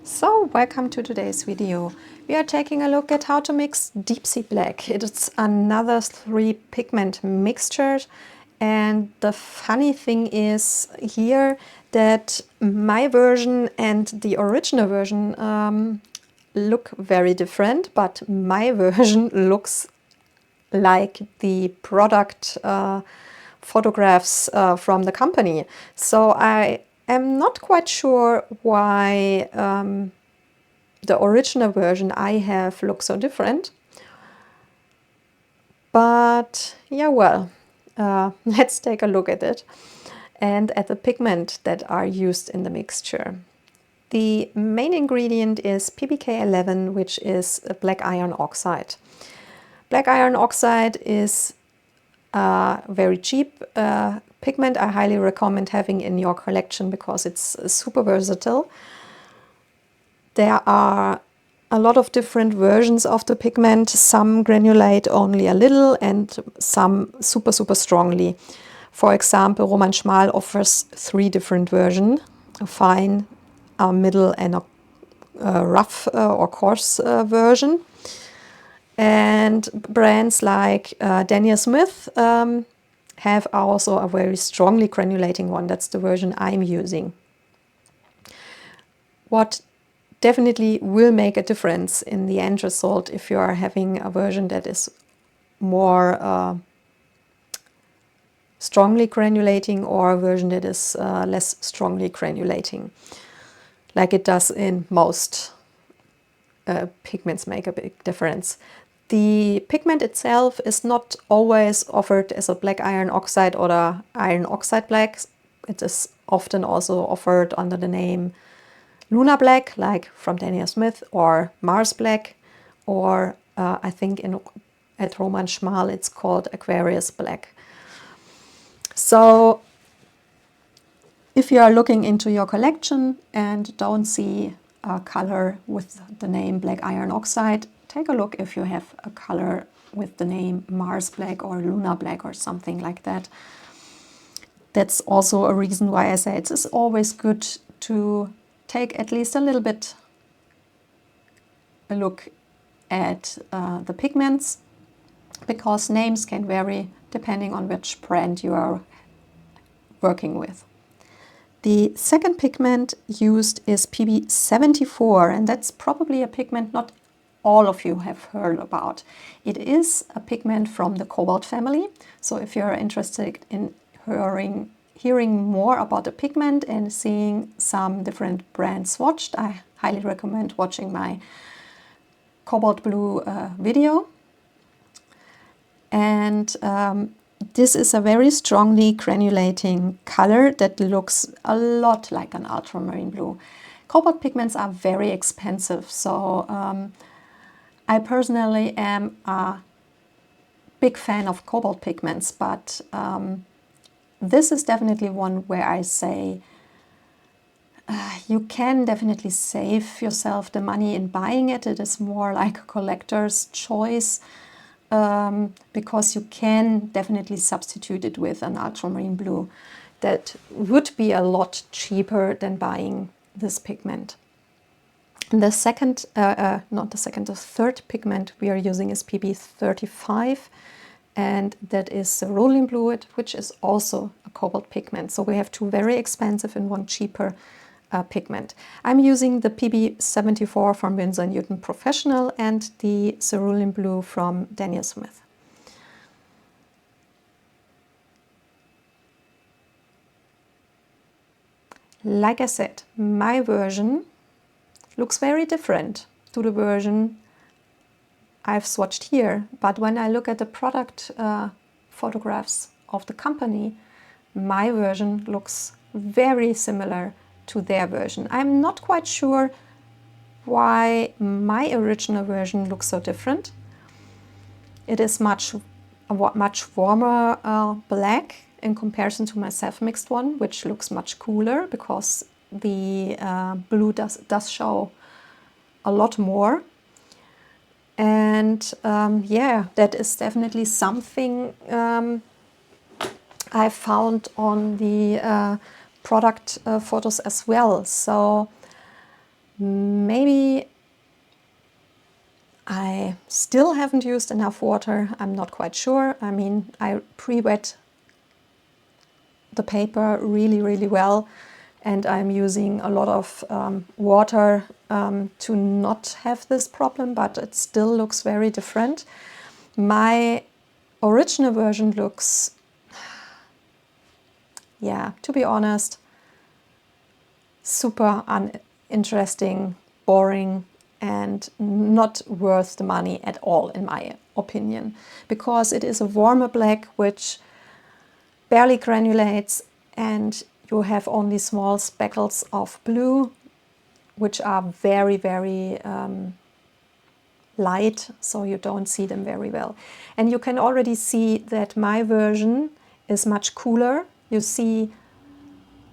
So, welcome to today's video. We are taking a look at how to mix deep sea black. It's another 3-pigment mixture, and the funny thing is here that my version and the original version look very different, but my version looks like the product photographs from the company. So I am not quite sure why the original version I have looks so different. But yeah, well, let's take a look at it and at the pigment that are used in the mixture. The main ingredient is PBK11, which is a black iron oxide. Black iron oxide is a very cheap pigment. I highly recommend having in your collection because it's super versatile. There are a lot of different versions of the pigment. Some granulate only a little and some super strongly. For example, Roman Schmal offers 3 different versions: a fine, a middle and a rough or coarse version. And brands like Daniel Smith have also a very strongly granulating one. That's the version I'm using. What definitely will make a difference in the end result if you are having a version that is more strongly granulating or a version that is less strongly granulating, like it does in most pigments make a big difference. The pigment itself is not always offered as a black iron oxide or a iron oxide black. It is often also offered under the name Lunar Black, like from Daniel Smith, or Mars Black, or I think at Roman Schmal it's called Aquarius Black. So if you are looking into your collection and don't see a color with the name black iron oxide, take a look if you have a color with the name Mars Black or Lunar Black or something like that. That's also a reason why I say it's always good to take at least a little bit a look at the pigments, because names can vary depending on which brand you are working with. The second pigment used is PB74, and that's probably a pigment not all of you have heard about. It is a pigment from the cobalt family, so if you're interested in hearing more about the pigment and seeing some different brands swatched, I highly recommend watching my cobalt blue video. And this is a very strongly granulating color that looks a lot like an ultramarine blue. Cobalt pigments are very expensive, so I personally am a big fan of cobalt pigments, but this is definitely one where I say you can definitely save yourself the money in buying it. It is more like a collector's choice. Because you can definitely substitute it with an ultramarine blue that would be a lot cheaper than buying this pigment. And the third pigment we are using is PB35, and that is cerulean blue, which is also a cobalt pigment. So we have 2 very expensive and 1 cheaper pigment. I'm using the PB74 from Winsor & Newton Professional and the cerulean blue from Daniel Smith. Like I said, my version looks very different to the version I've swatched here, but when I look at the product photographs of the company, my version looks very similar to their version. I'm not quite sure why my original version looks so different. It is much warmer black in comparison to my self-mixed one, which looks much cooler because the blue does show a lot more. And yeah, that is definitely something I found on the product photos as well. So I still haven't used enough water. I'm not quite sure. I mean, I pre-wet the paper really, really well, and I'm using a lot of water to not have this problem, but it still looks very different. My original version looks, yeah, to be honest, super uninteresting, boring, and not worth the money at all, in my opinion, because it is a warmer black which barely granulates, and you have only small speckles of blue, which are very, very light, so you don't see them very well. And you can already see that my version is much cooler. You see,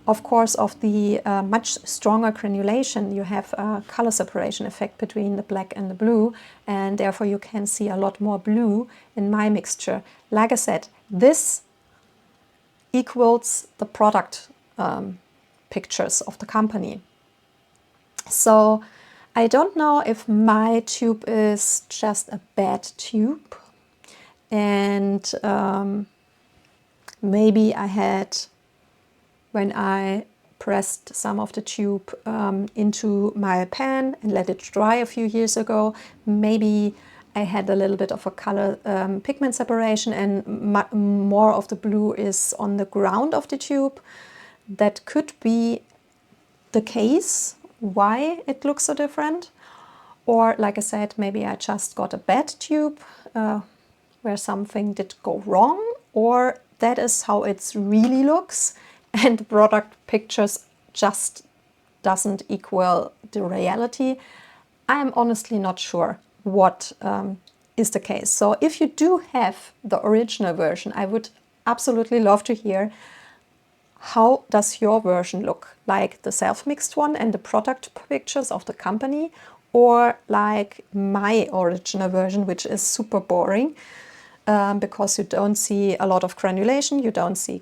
of course, of the much stronger granulation, you have a color separation effect between the black and the blue, and therefore you can see a lot more blue in my mixture. Like I said, this equals the product pictures of the company. So I don't know if my tube is just a bad tube, and maybe I had, when I pressed some of the tube into my pan and let it dry a few years ago, maybe I had a little bit of a color pigment separation, and more of the blue is on the ground of the tube. That could be the case, why it looks so different. Or, like I said, maybe I just got a bad tube where something did go wrong, or that is how it really looks, and the product pictures just doesn't equal the reality. I'm honestly not sure what is the case. So if you do have the original version, I would absolutely love to hear, how does your version look? Like the self-mixed one and the product pictures of the company, or like my original version, which is super boring because you don't see a lot of granulation, you don't see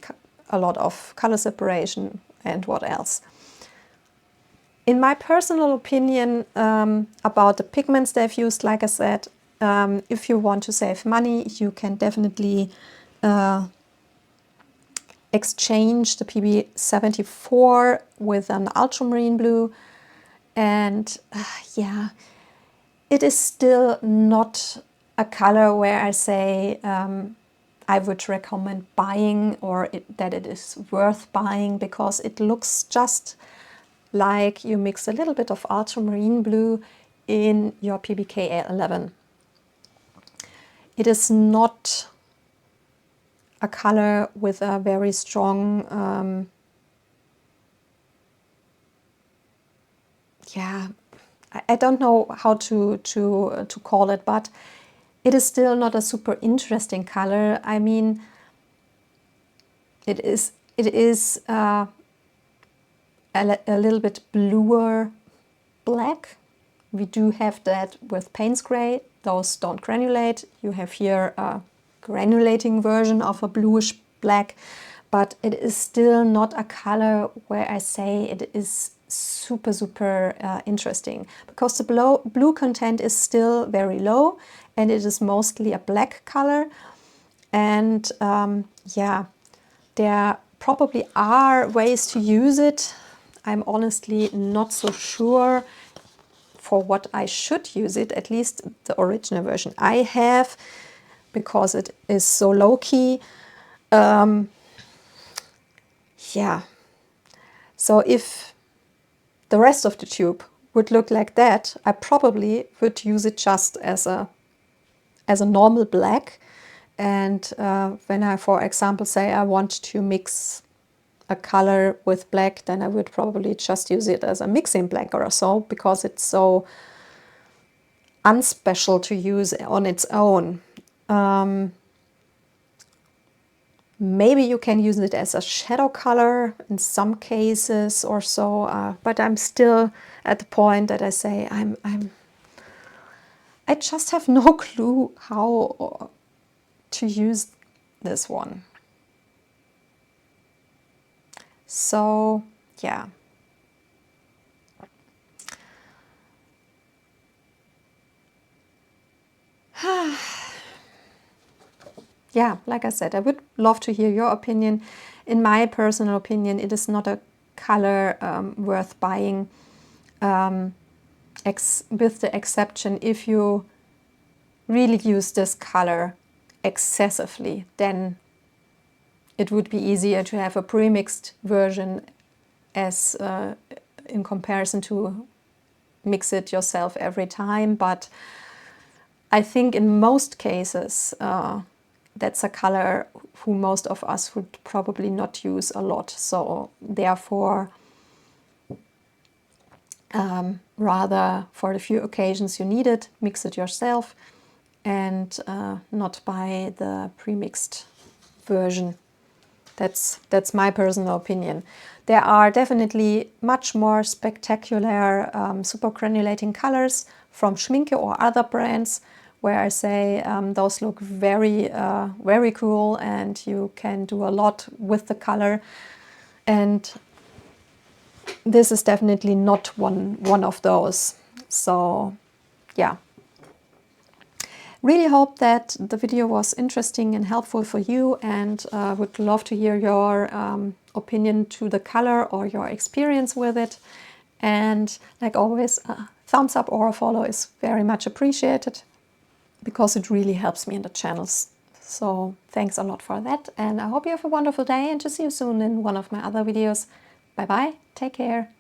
a lot of color separation, and what else. In my personal opinion about the pigments they've used, like I said, if you want to save money, you can definitely exchange the PB74 with an ultramarine blue, and yeah, it is still not a color where I say I would recommend buying, or that it is worth buying, because it looks just like you mix a little bit of ultramarine blue in your PBK 11. It is not a color with a very strong, yeah, I don't know how to call it, but it is still not a super interesting color. I mean, it is a little bit bluer black. We do have that with Payne's Gray. Those don't granulate. You have here a granulating version of a bluish black, but it is still not a color where I say it is super, super interesting, because the blue content is still very low, and it is mostly a black color. And yeah, there probably are ways to use it. I'm honestly not so sure for what I should use it, at least the original version I have, because it is so low-key. Yeah, so if the rest of the tube would look like that, I probably would use it just as a normal black. And when I, for example, say I want to mix a color with black, then I would probably just use it as a mixing black or so, because it's so unspecial to use on its own. Maybe you can use it as a shadow color in some cases or so, but I'm still at the point that I say I just have no clue how to use this one. So yeah. Yeah, like I said, I would love to hear your opinion. In my personal opinion, it is not a color worth buying, with the exception if you really use this color excessively, then it would be easier to have a pre-mixed version as in comparison to mix it yourself every time. But I think in most cases that's a color who most of us would probably not use a lot. So therefore, rather for the few occasions you need it, mix it yourself and not buy the pre-mixed version. That's my personal opinion. There are definitely much more spectacular supergranulating colors from Schmincke or other brands where I say those look very, very cool and you can do a lot with the color. And this is definitely not one of those. So yeah. Really hope that the video was interesting and helpful for you, and would love to hear your opinion to the color or your experience with it. And like always, a thumbs up or a follow is very much appreciated because it really helps me in the channels. So thanks a lot for that, and I hope you have a wonderful day and to see you soon in one of my other videos. Bye bye, take care.